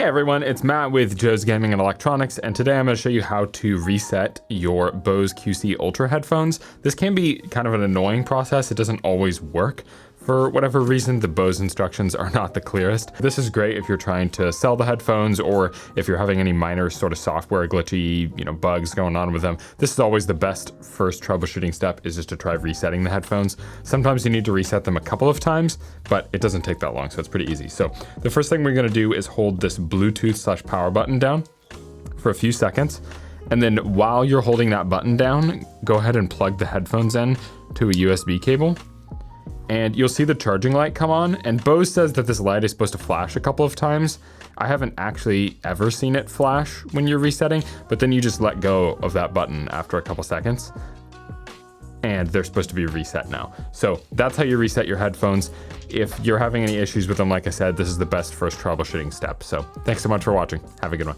Hey everyone, it's Matt with Joe's Gaming and Electronics, and today I'm going to show you how to reset your Bose QC Ultra Headphones. This can be kind of an annoying process. It doesn't always work. For whatever reason, the Bose instructions are not the clearest. This is great if you're trying to sell the headphones or if you're having any minor sort of software glitchy, bugs going on with them. This is always the best first troubleshooting step, is just to try resetting the headphones. Sometimes you need to reset them a couple of times, but it doesn't take that long, so it's pretty easy. So the first thing we're gonna do is hold this Bluetooth/power button down for a few seconds. And then while you're holding that button down, go ahead and plug the headphones in to a USB cable. And you'll see the charging light come on, and Bose says that this light is supposed to flash a couple of times. I haven't actually ever seen it flash when you're resetting, but then you just let go of that button after a couple seconds, and they're supposed to be reset now. So that's how you reset your headphones. If you're having any issues with them, like I said, this is the best first troubleshooting step. So thanks so much for watching. Have a good one.